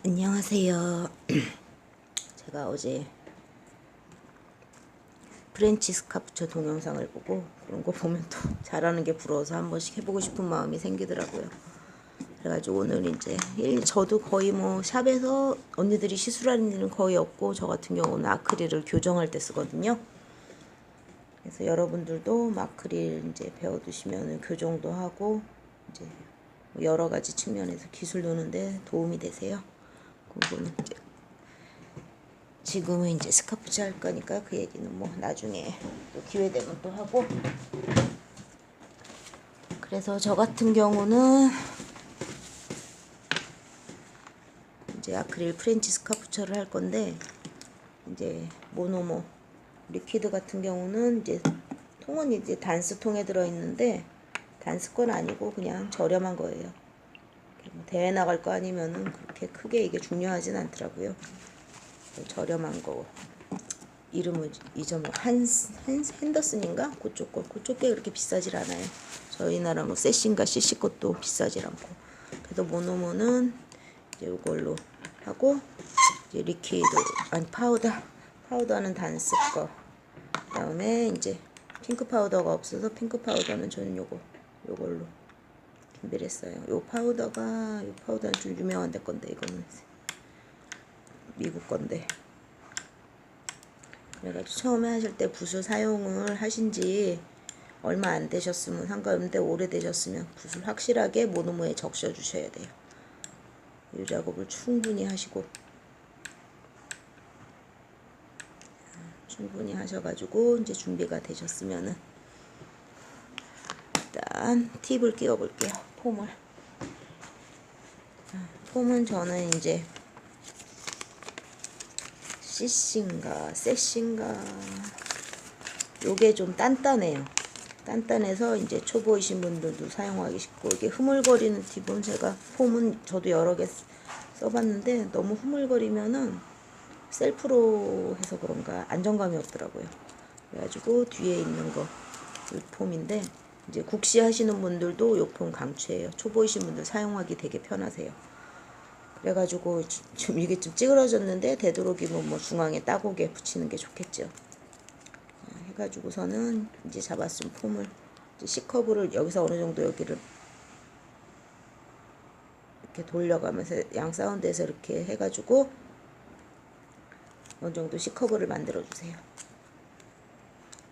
안녕하세요. 제가 어제 프렌치 스카프처 동영상을 보고 그런 거 보면 또 잘하는 게 부러워서 한 번씩 해보고 싶은 마음이 생기더라고요. 그래가지고 오늘 이제 저도 거의 뭐 샵에서 언니들이 시술하는 일은 거의 없고, 저 같은 경우는 아크릴을 교정할 때 쓰거든요. 그래서 여러분들도 아크릴 이제 배워두시면 교정도 하고 이제 여러 가지 측면에서 기술 노는데 도움이 되세요. 그거는 이제 지금은 이제 스카프치 할 거니까 그 얘기는 뭐 나중에 또 기회 되면 또 하고. 그래서 저 같은 경우는 이제 아크릴 프렌치 스카프처를 할 건데, 이제 모노모 리퀴드 같은 경우는 이제 통은 이제 단스통에 들어 있는데, 단스 건 아니고 그냥 저렴한 거예요. 뭐 대회 나갈 거 아니면은 그렇게 크게 이게 중요하진 않더라고요. 저렴한 거. 이름을 잊어먹 핸더슨인가? 그쪽 게 그렇게 비싸질 않아요. 저희 나라 뭐 세신가 CC 것도 비싸질 않고. 그래서 모노모는 이제 이걸로 하고, 이제 리퀴드 아니 파우더는 단스 거. 그다음에 이제 핑크 파우더가 없어서 핑크 파우더는 저는 요걸로 준비를 했어요. 요 파우더는 좀 유명한 데 건데, 이거는 미국 건데. 그래가지고 처음에 하실 때 붓을 사용을 하신지 얼마 안 되셨으면 상관없는데, 오래되셨으면 붓을 확실하게 모노모에 적셔 주셔야 돼요. 이 작업을 충분히 하시고, 충분히 하셔가지고 이제 준비가 되셨으면은 일단 팁을 끼워 볼게요. 폼은 저는 이제 세신가 요게 좀 단단해요. 단단해서 이제 초보이신 분들도 사용하기 쉽고, 이게 흐물거리는 팁은 폼은 저도 여러 개 써봤는데 너무 흐물거리면은 셀프로 해서 그런가 안정감이 없더라고요. 그래가지고 뒤에 있는 거 이 폼인데, 이제 국시 하시는 분들도 이 폼 강추해요. 초보이신 분들 사용하기 되게 편하세요. 그래가지고 좀 이게 좀 찌그러졌는데 되도록이면 뭐 중앙에 따곡에 붙이는 게 좋겠죠. 해가지고서는 이제 잡았은 폼을 이제 C커브를 여기서 어느 정도 여기를 이렇게 돌려가면서 양 사운드에서 이렇게 해가지고 어느 정도 C커브를 만들어 주세요.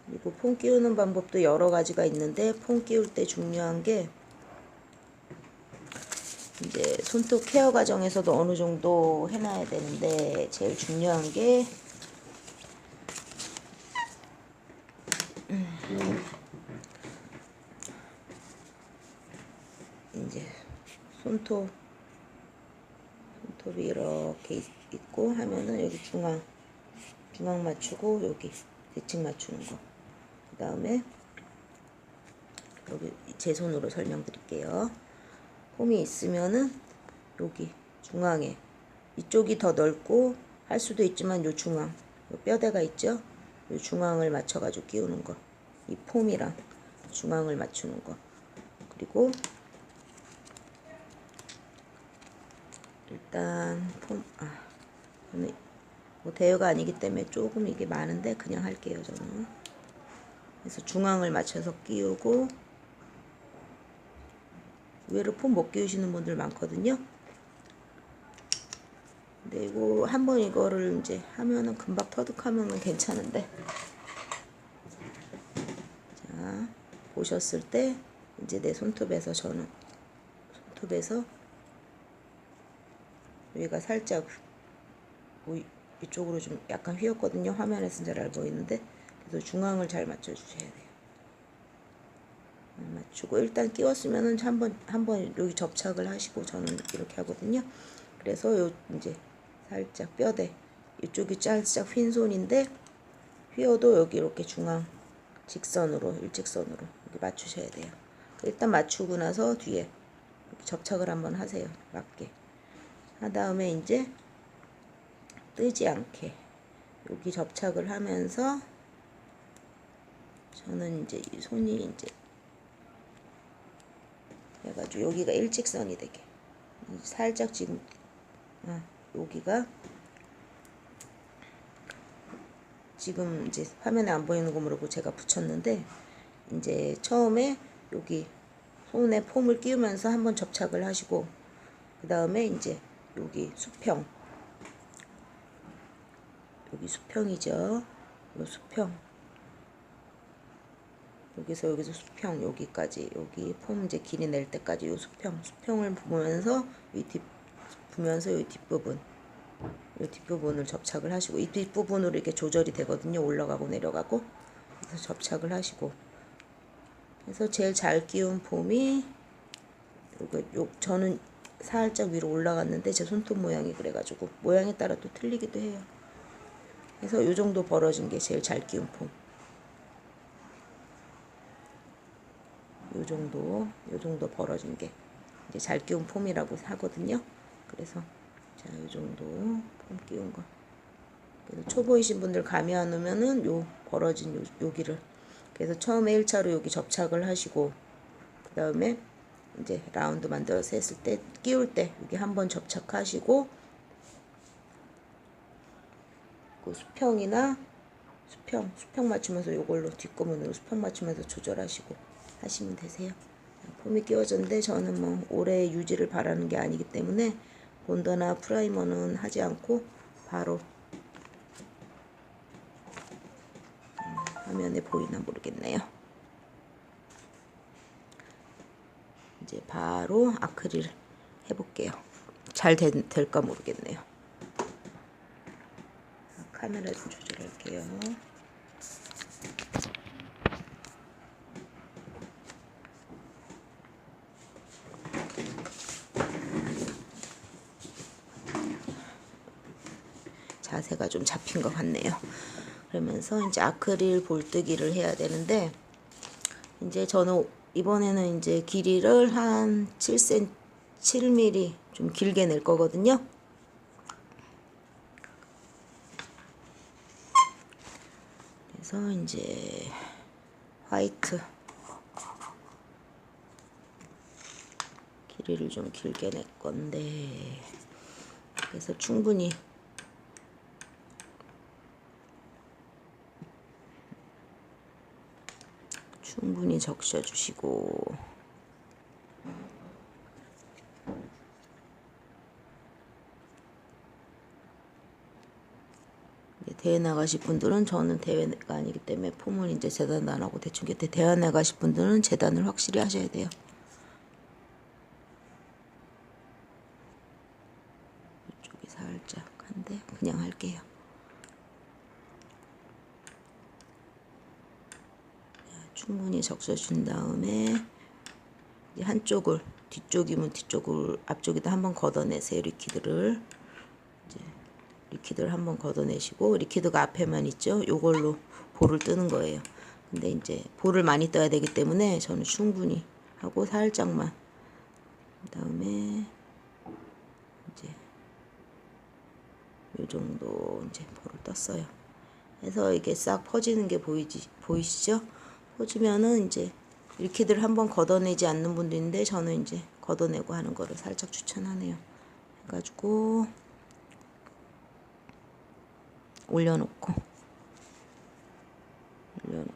그리고 폼 끼우는 방법도 여러 가지가 있는데, 폼 끼울 때 중요한 게 이제 손톱 케어 과정에서도 어느 정도 해놔야 되는데, 제일 중요한 게 이제 손톱이 이렇게 있고 하면은 여기 중앙 맞추고 여기 대칭 맞추는 거. 그 다음에 여기 제 손으로 설명드릴게요. 폼이 있으면은 여기 중앙에, 이쪽이 더 넓고 할 수도 있지만 요 중앙, 요 뼈대가 있죠? 요 중앙을 맞춰가지고 끼우는 거. 이 폼이랑 중앙을 맞추는 거. 그리고 일단 저는 뭐 대여가 아니기 때문에 조금 이게 많은데 그냥 할게요, 저는. 그래서 중앙을 맞춰서 끼우고, 의외로 폼 못 끼우시는 분들 많거든요. 근데 이거 한번 이거를 이제 하면은 금방 터득하면은 괜찮은데, 자 보셨을 때 이제 내 손톱에서, 저는 손톱에서 여기가 살짝 이쪽으로 좀 약간 휘었거든요. 화면에서는 잘 안 보이는데, 그래서 중앙을 잘 맞춰 주셔야 돼요. 맞추고 일단 끼웠으면은 한번 여기 접착을 하시고, 저는 이렇게 하거든요. 그래서 요 이제 살짝 뼈대 이쪽이 살짝 휜 손인데, 휘어도 여기 이렇게 중앙 직선으로 일직선으로 이렇게 맞추셔야 돼요. 일단 맞추고 나서 뒤에 접착을 한번 하세요. 맞게 한 다음에 이제 뜨지 않게 여기 접착을 하면서, 저는 이제 이 손이 이제 해가지고 여기가 일직선이 되게 살짝 지금 여기가 지금 이제 화면에 안 보이는 거 모르고 제가 붙였는데, 이제 처음에 여기 손에 폼을 끼우면서 한번 접착을 하시고, 그 다음에 이제 여기 수평, 여기 수평이죠. 요 수평, 여기서 수평, 여기까지, 여기 폼 이제 길이 낼 때까지 요 수평을 보면서 이 뒷부분을 접착을 하시고, 이 뒷부분으로 이렇게 조절이 되거든요. 올라가고 내려가고. 그래서 접착을 하시고, 그래서 제일 잘 끼운 폼이 저는 살짝 위로 올라갔는데 제 손톱 모양이 그래가지고 모양에 따라 또 틀리기도 해요. 그래서 요 정도 벌어진 게 제일 잘 끼운 폼. 요 정도 벌어진 게 이제 잘 끼운 폼이라고 하거든요. 그래서 자, 요 정도 폼 끼운 거. 그래서 초보이신 분들 감이 안 오면은 요 벌어진 여기를, 그래서 처음에 1차로 여기 접착을 하시고, 그 다음에 이제 라운드 만들어서 했을 때 끼울 때 여기 한번 접착하시고, 그 수평 맞추면서 요걸로 뒷구멍으로 수평 맞추면서 조절하시고 하시면 되세요. 폼이 끼워졌는데 저는 뭐 오래 유지를 바라는 게 아니기 때문에 본더나 프라이머는 하지 않고 바로 화면에 보이나 모르겠네요. 이제 바로 아크릴 해볼게요. 잘 될까 모르겠네요. 카메라 좀 조절할게요. 자세가 좀 잡힌 것 같네요. 그러면서 이제 아크릴 볼뜨기를 해야 되는데, 이제 저는 이번에는 이제 길이를 한 7cm, 7mm 좀 길게 낼 거거든요. 그래서 이제 화이트 길이를 좀 길게 낼 건데, 그래서 충분히 적셔주시고, 대회 나가실 분들은, 저는 대회가 아니기 때문에 폼을 이제 재단 안 하고 대충 곁에, 대회 나가실 분들은 재단을 확실히 하셔야 돼요. 이쪽이 살짝 한데 그냥 할게요. 충분히 적셔준 다음에 이제 한쪽을, 뒤쪽이면 뒤쪽을, 앞쪽에다 한번 걷어내세요. 리퀴드를 한번 걷어내시고, 리퀴드가 앞에만 있죠. 요걸로 볼을 뜨는 거예요. 근데 이제 볼을 많이 떠야 되기 때문에 저는 충분히 하고 살짝만, 그다음에 이제 요 정도 이제 볼을 떴어요. 그래서 이게 싹 퍼지는 게 보이시죠? 퍼지면은 이제 리퀴드를 한번 걷어내지 않는 분도 있는데, 저는 이제 걷어내고 하는 거를 살짝 추천하네요. 해가지고 올려놓고 이제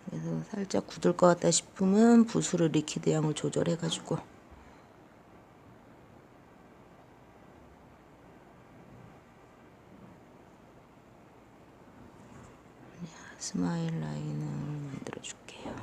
그래서 살짝 굳을 것 같다 싶으면 붓으로 리퀴드 양을 조절해가지고 스마일 라인을 만들어 줄게요.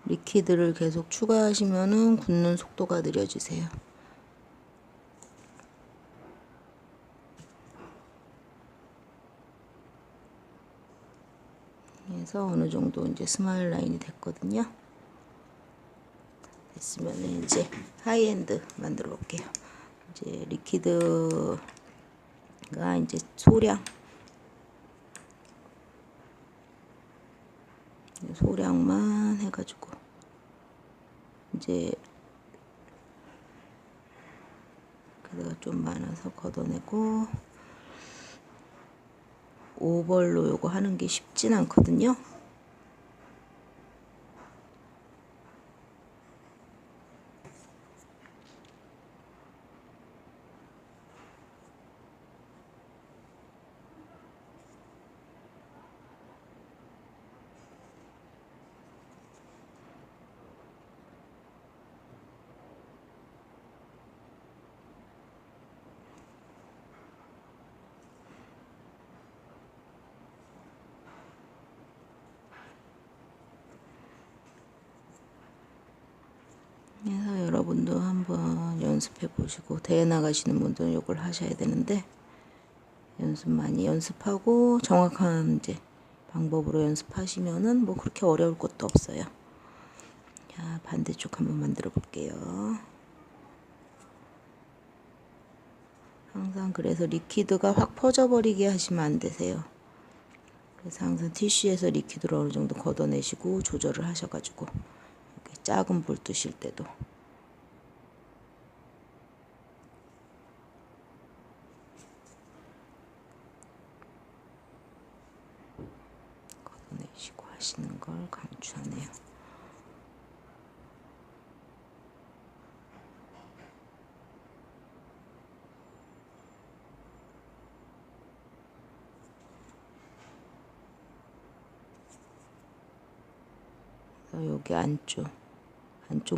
리퀴드를 계속 추가하시면은 굳는 속도가 느려지세요. 그래서 어느 정도 이제 스마일 라인이 됐거든요. 됐으면 이제 하이엔드 만들어 볼게요. 이제 리퀴드가 이제 소량만 해가지고 이제 그래가 좀 많아서 걷어내고, 오벌로 요거 하는 게 쉽진 않거든요. 그래서 여러분도 한번 연습해 보시고, 대회 나가시는 분들은 이걸 하셔야 되는데, 많이 연습하고 정확한 이제 방법으로 연습하시면은 뭐 그렇게 어려울 것도 없어요. 자, 반대쪽 한번 만들어 볼게요. 항상 그래서 리퀴드가 확 퍼져버리게 하시면 안 되세요. 그래서 항상 티슈에서 리퀴드를 어느 정도 걷어내시고 조절을 하셔가지고, 이렇게 작은 볼 뜨실 때도 걷어내시고 하시는 걸 강추하네요. 여기 안쪽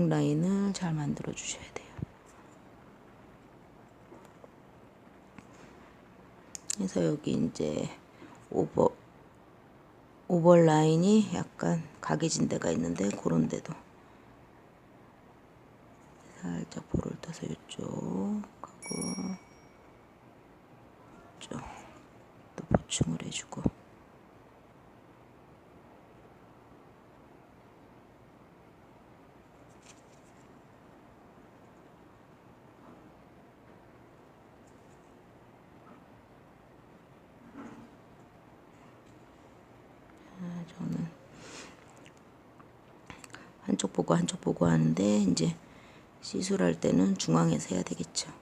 라인을 잘 만들어 주셔야 돼요. 그래서 여기 이제 오버 라인이 약간 각해진 데가 있는데, 그런 데도 살짝 볼을 떠서 이쪽 하고 이쪽 또 보충을 해주고, 저는 한쪽 보고 하는데, 이제 시술할 때는 중앙에서 해야 되겠죠.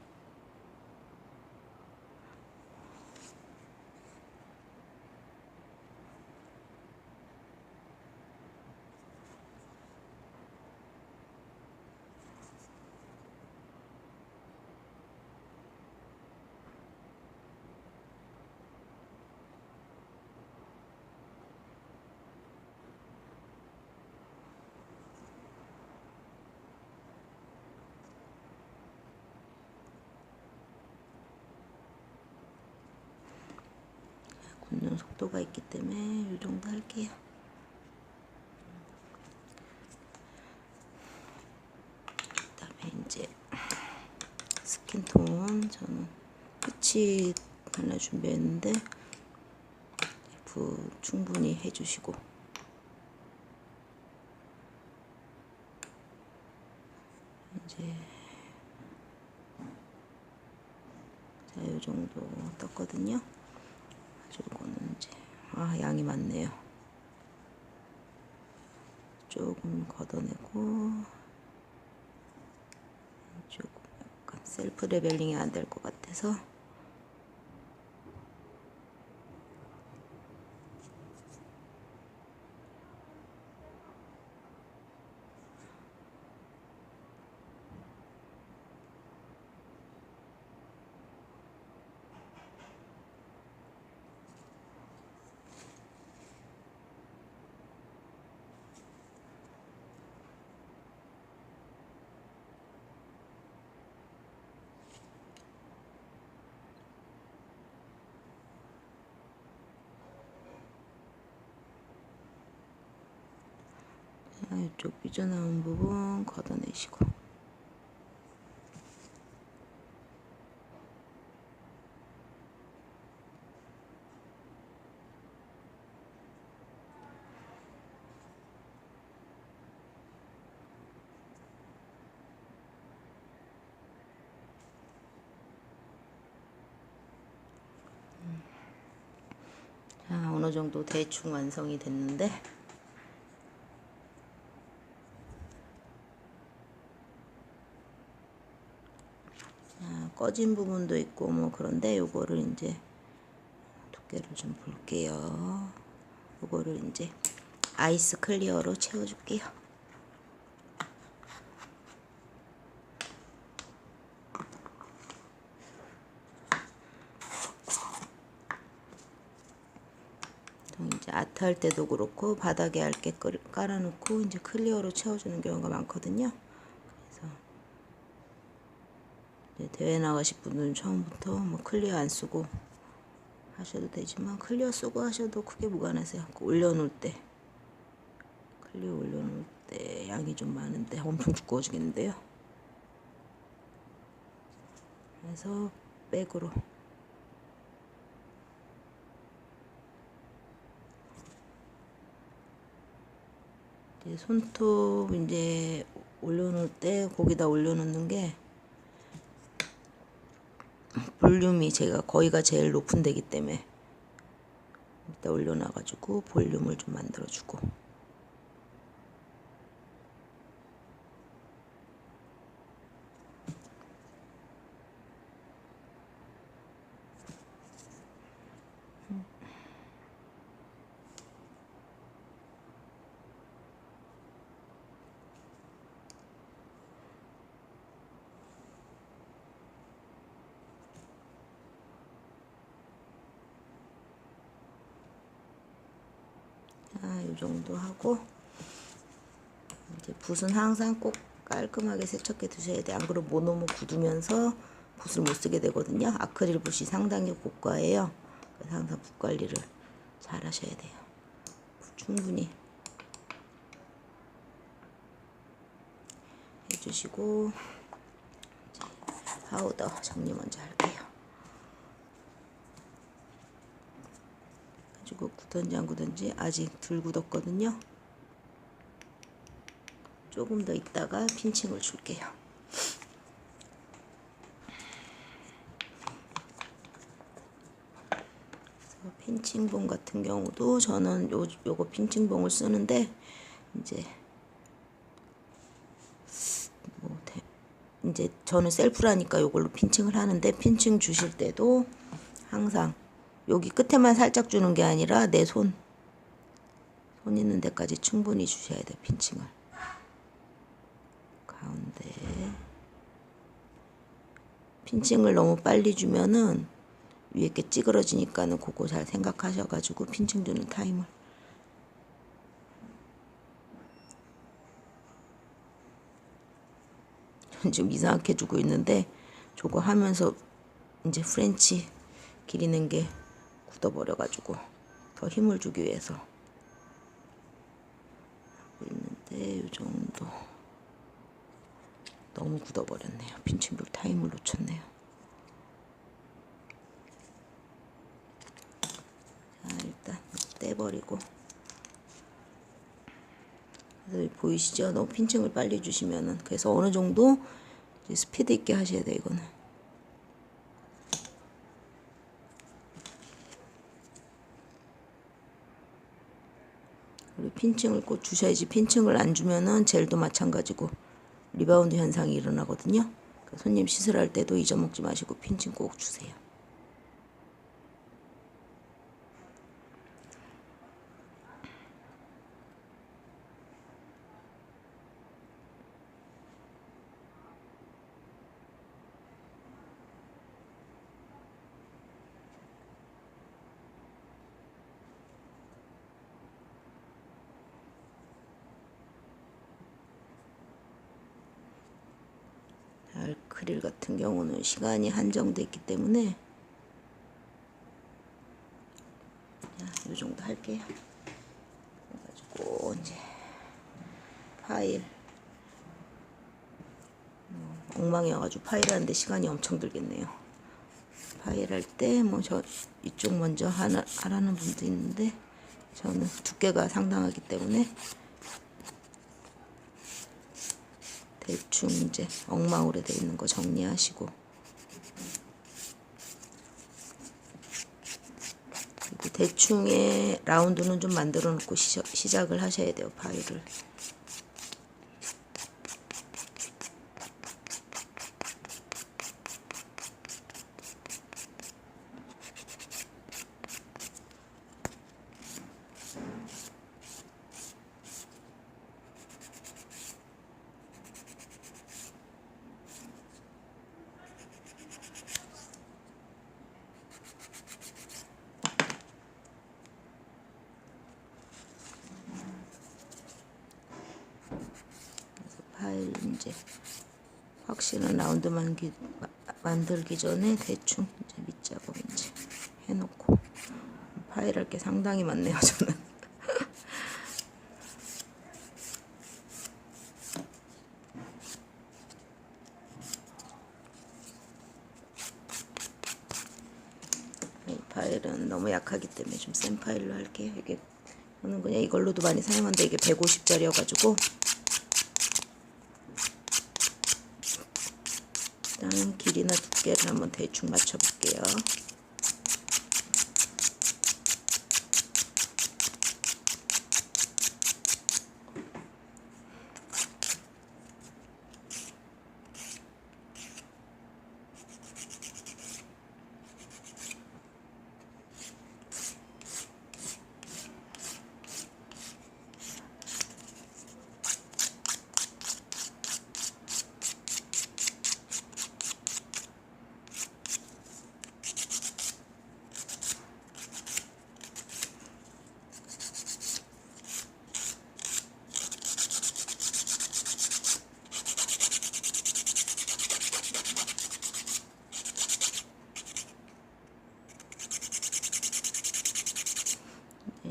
굳는 속도가 있기 때문에 이 정도 할게요. 그다음에 이제 스킨톤, 저는 끝이 하나 준비했는데 충분히 해주시고, 이제 자, 이 정도 떴거든요. 요거는 이제 양이 많네요. 조금 걷어내고, 조금 약간 셀프 레벨링이 안 될 것 같아서 이쪽 삐져나온 부분 걷어내시고, 자, 어느 정도 대충 완성이 됐는데, 자, 꺼진 부분도 있고 뭐 그런데 요거를 이제 두께를 좀 볼게요. 요거를 이제 아이스 클리어로 채워줄게요. 이제 아트 할 때도 그렇고 바닥에 얇게 깔아놓고 이제 클리어로 채워주는 경우가 많거든요. 그래서 이제 대회 나가실 분들은 처음부터 뭐 클리어 안 쓰고 하셔도 되지만 클리어 쓰고 하셔도 크게 무관하세요. 올려놓을 때 클리어 올려놓을 때 양이 좀 많은데 엄청 두꺼워지겠는데요. 그래서 백으로 이제 손톱 이제 올려놓을 때 거기다 올려놓는 게 볼륨이 제가 거기가 제일 높은 데기 때문에 일단 올려놔가지고 볼륨을 좀 만들어주고, 요 정도 하고, 이제 붓은 항상 꼭 깔끔하게 세척해 두셔야 돼요. 안 그러면 모노모 굳으면서 붓을 못 쓰게 되거든요. 아크릴 붓이 상당히 고가예요. 그래서 항상 붓 관리를 잘 하셔야 돼요. 충분히 해주시고, 파우더 정리 먼저 할게요. 가지고 굳었는지 안 굳었는지 아직 덜 굳었거든요. 조금 더 있다가 핀칭을 줄게요. 핀칭봉 같은 경우도 저는 요거 핀칭봉을 쓰는데 이제 이제 저는 셀프라니까 요걸로 핀칭을 하는데, 핀칭 주실 때도 항상 여기 끝에만 살짝 주는 게 아니라 내 손 있는 데까지 충분히 주셔야 돼요. 핀칭을 가운데 핀칭을 너무 빨리 주면은 위에 게 찌그러지니까는 그거 잘 생각하셔가지고 핀칭 주는 타임을. 좀 이상하게 주고 있는데 저거 하면서 이제 프렌치 기리는 게 굳어버려가지고 더 힘을 주기 위해서 하고 있는데, 요 정도. 너무 굳어버렸네요. 핀칭 줄 타임을 놓쳤네요. 자, 일단 떼버리고. 그래서 보이시죠? 너무 핀칭을 빨리 주시면은, 그래서 어느 정도 이제 스피드 있게 하셔야 돼요. 이거는 그리고 핀칭을 꼭 주셔야지. 핀칭을 안 주면은 젤도 마찬가지고 리바운드 현상이 일어나거든요. 그러니까 손님 시술할 때도 잊어먹지 마시고 핀칭 꼭 주세요. 아크릴 같은 경우는 시간이 한정돼 있기 때문에 이 정도 할게요. 그래가지고 이제 파일 엉망이어가지고 파일 하는데 시간이 엄청 들겠네요. 파일 할 때 뭐 저 이쪽 먼저 하라는 분도 있는데 저는 두께가 상당하기 때문에 대충 이제 엉망으로 되어 있는 거 정리하시고, 대충의 라운드는 좀 만들어 놓고 시작을 하셔야 돼요. 파일을. 파일 이제 확실한 라운드 만들기 전에 대충 이제 밑작업 이제 해놓고, 파일 할 게 상당히 많네요 저는. 이 파일은 너무 약하기 때문에 좀 센 파일로 할게요. 이게 저는 그냥 이걸로도 많이 사용하는데 이게 150짜리여가지고 일단 길이나 두께를 한번 대충 맞춰볼게요.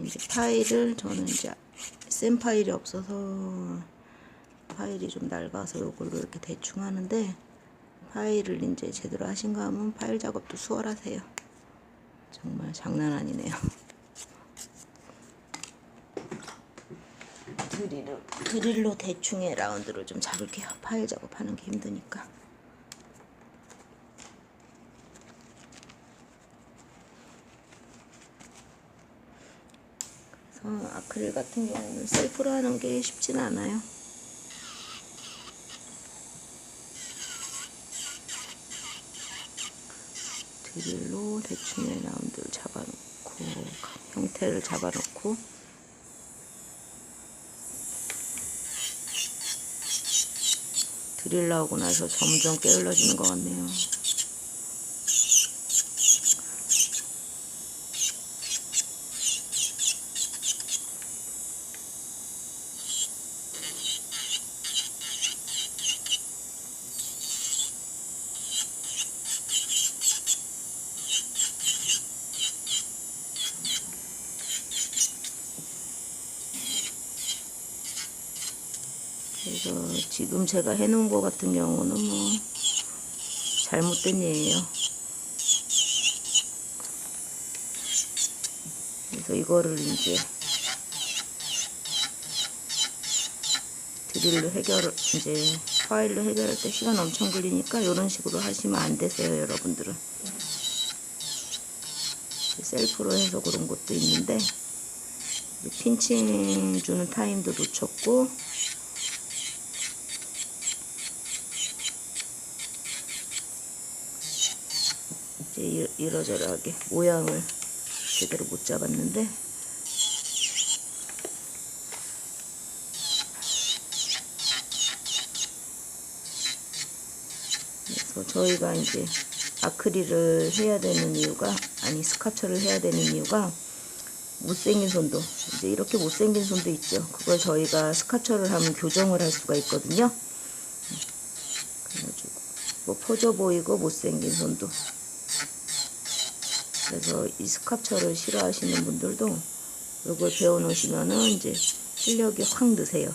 이제 파일을 저는 이제 센 파일이 없어서 파일이 좀 낡아서 이걸로 이렇게 대충 하는데, 파일을 이제 제대로 하신가 하면 파일 작업도 수월하세요. 정말 장난 아니네요. 드릴로 대충의 라운드를 좀 잡을게요. 파일 작업하는 게 힘드니까. 아크릴 같은 경우는 셀프로 하는 게 쉽진 않아요. 드릴로 대충의 라운드를 잡아놓고, 형태를 잡아놓고, 드릴 나오고 나서 점점 게을러지는 것 같네요. 그래서 지금 제가 해놓은 거 같은 경우는 뭐 잘못된 예예요. 그래서 이거를 이제 드릴로 이제 파일로 해결할 때 시간 엄청 걸리니까 이런 식으로 하시면 안 되세요, 여러분들은. 셀프로 해서 그런 것도 있는데, 핀칭 주는 타임도 놓쳤고, 이제 이러저러하게 모양을 제대로 못 잡았는데, 그래서 저희가 이제 아크릴을 해야 되는 이유가, 스카처를 해야 되는 이유가, 못생긴 손도, 이제 이렇게 못생긴 손도 있죠. 그걸 저희가 스카처를 하면 교정을 할 수가 있거든요. 그래가지고 뭐 퍼져 보이고 못생긴 손도. 그래서 이 스카처를 싫어하시는 분들도 이걸 배워 놓으시면은 이제 실력이 확 느세요.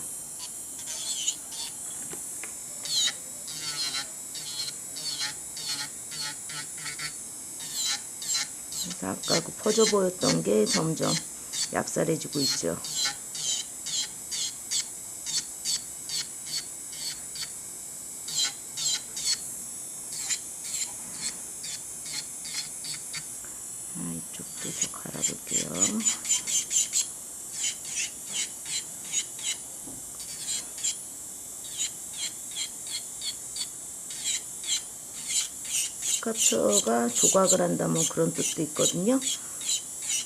아까 그 퍼져 보였던 게 점점 얍살해지고 있죠. 이쪽도 더 갈아볼게요. 스카프가 조각을 한다 뭐 그런 뜻도 있거든요.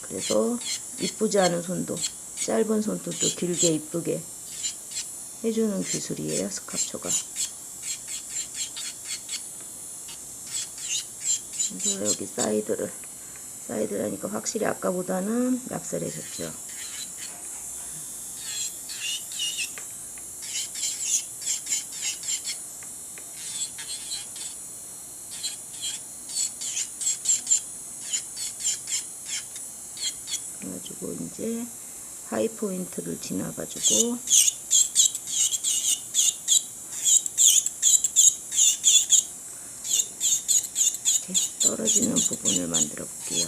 그래서 이쁘지 않은 손도, 짧은 손톱도 길게 이쁘게 해주는 기술이에요, 스카프가. 그래서 여기 사이드를 하니까 확실히 아까보다는 얍살해졌죠. 그래가지고 이제 하이 포인트를 지나가지고 이렇게 떨어지는 부분을 만들어 볼게요.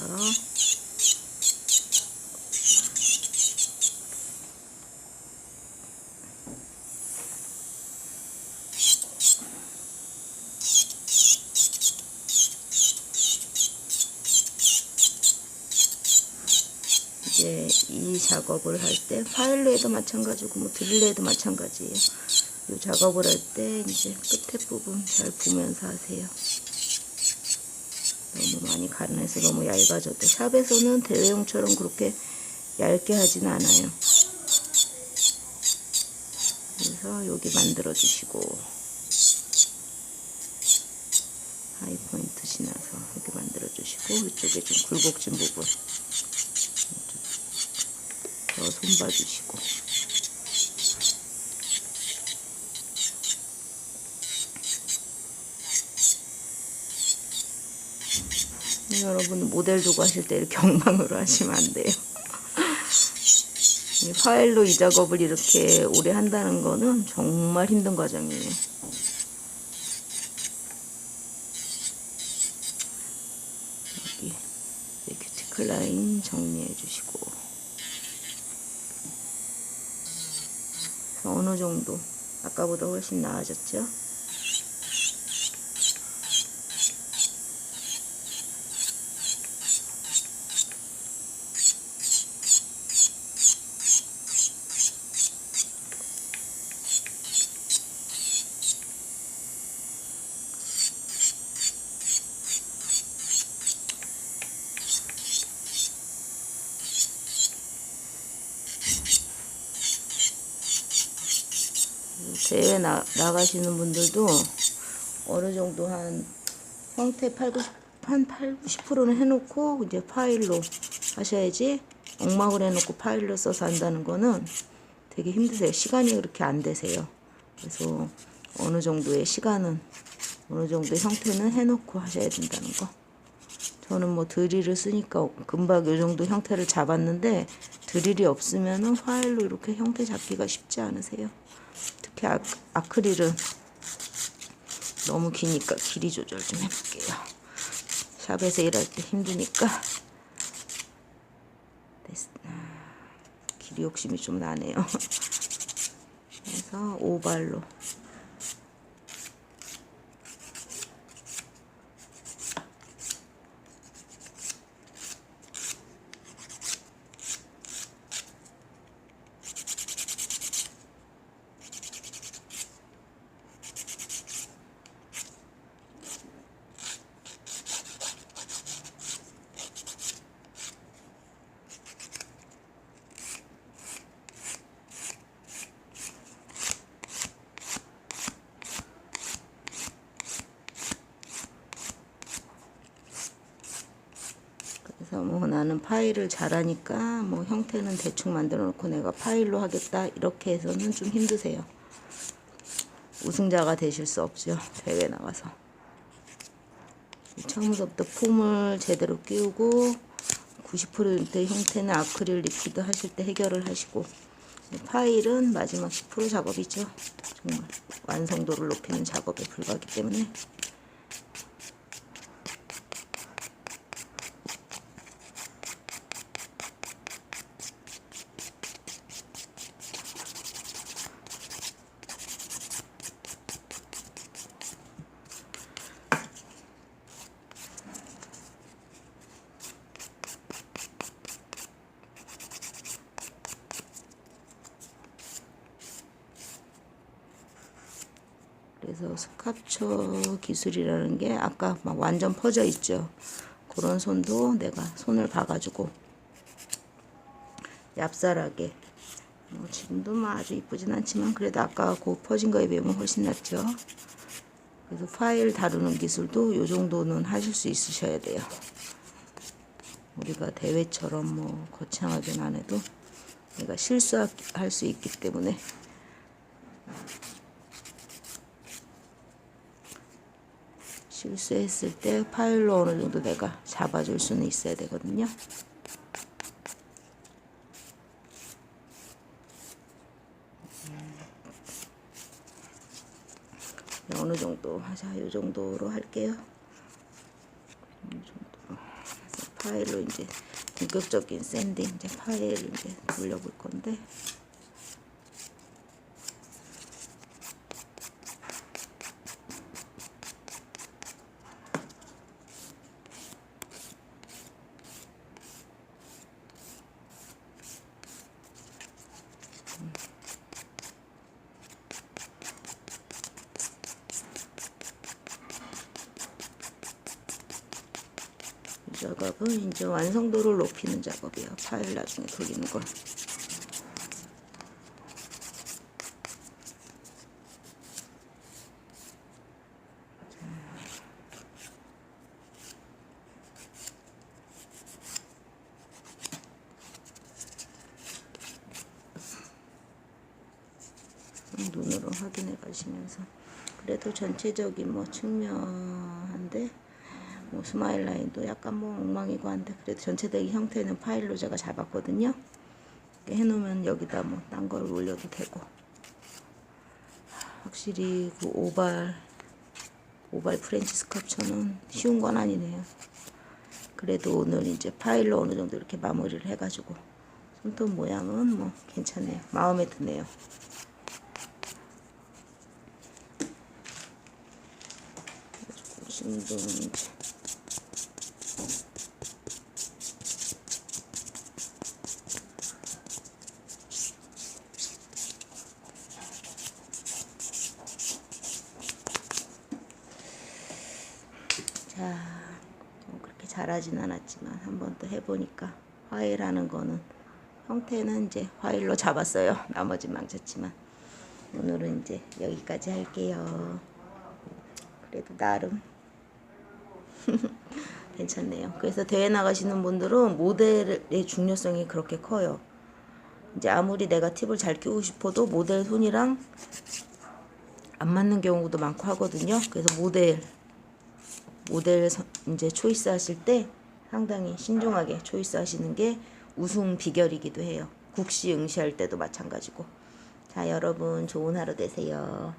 이제 이 작업을 할 때 파일로 해도 마찬가지고 뭐 드릴로 해도 마찬가지예요. 이 작업을 할 때 이제 끝에 부분 잘 보면서 하세요. 너무 많이 가늘해서 너무 얇아져도 샵에서는 대회용처럼 그렇게 얇게 하진 않아요. 그래서 여기 만들어 주시고 하이 포인트 지나서 여기 만들어 주시고 이쪽에 좀 굴곡진 부분 더 손봐 주시고 여러분 모델 두고 하실 때 이렇게 엉망으로 하시면 안 돼요. 이 파일로 이 작업을 이렇게 오래 한다는 거는 정말 힘든 과정이에요. 여기 큐티클 라인 정리해 주시고 어느 정도 아까보다 훨씬 나아졌죠? 대회 나가시는 분들도 어느 정도 한 형태 한 8, 90%는 해놓고 이제 파일로 하셔야지 엉망을 해놓고 파일로 써서 한다는 거는 되게 힘드세요. 시간이 그렇게 안 되세요. 그래서 어느 정도의 시간은 어느 정도의 형태는 해놓고 하셔야 된다는 거. 저는 뭐 드릴을 쓰니까 금방 이 정도 형태를 잡았는데 드릴이 없으면은 파일로 이렇게 형태 잡기가 쉽지 않으세요. 특히 아크릴은 너무 기니까 길이 조절 좀 해볼게요. 샵에서 일할 때 힘드니까 길이 욕심이 좀 나네요. 그래서 오발로 그래서 뭐 나는 파일을 잘하니까 뭐 형태는 대충 만들어 놓고 내가 파일로 하겠다 이렇게 해서는 좀 힘드세요. 우승자가 되실 수 없죠. 대회 나가서 처음부터 폼을 제대로 끼우고 90% 형태는 아크릴 리퀴드 하실 때 해결을 하시고 파일은 마지막 10% 작업이죠. 정말 완성도를 높이는 작업에 불과하기 때문에 그래서 스캅처 기술이라는 게 아까 막 완전 퍼져 있죠. 그런 손도 내가 손을 봐가지고 얍살하게, 지금도 뭐 아주 이쁘진 않지만 그래도 아까 그 퍼진 거에 비하면 훨씬 낫죠. 그래서 파일 다루는 기술도 요 정도는 하실 수 있으셔야 돼요. 우리가 대회처럼 뭐 거창하게는 안 해도 내가 실수할 수 있기 때문에. 실수했을 때 파일로 어느 정도 내가 잡아줄 수는 있어야 되거든요. 어느 정도 하자. 요 정도로 할게요. 어느 정도로. 파일로 이제 본격적인 샌딩, 이제 파일을 이제 돌려볼 건데. 이 작업은 이제 완성도를 높이는 작업이에요. 파일 나중에 돌리는 거. 눈으로 확인해 가시면서, 그래도 전체적인 뭐 측면한데 뭐 스마일 라인도 약간 뭐 엉망이고 한데 그래도 전체적인 형태는 파일로 제가 잡았거든요. 이렇게 해놓으면 여기다 뭐 딴 걸 올려도 되고. 확실히 그 오발 프렌치 스컵처는 쉬운 건 아니네요. 그래도 오늘 이제 파일로 어느 정도 이렇게 마무리를 해가지고 손톱 모양은 뭐 괜찮네요. 마음에 드네요. 신동 자, 뭐 그렇게 잘하진 않았지만 한 번 더 해보니까 화일하는 거는 형태는 이제 화일로 잡았어요. 나머진 망쳤지만 오늘은 이제 여기까지 할게요. 그래도 나름 괜찮네요. 그래서 대회 나가시는 분들은 모델의 중요성이 그렇게 커요. 이제 아무리 내가 팁을 잘 끼우고 싶어도 모델 손이랑 안 맞는 경우도 많고 하거든요. 그래서 모델 이제 초이스 하실 때 상당히 신중하게 초이스 하시는 게 우승 비결이기도 해요. 국시 응시할 때도 마찬가지고. 자, 여러분 좋은 하루 되세요.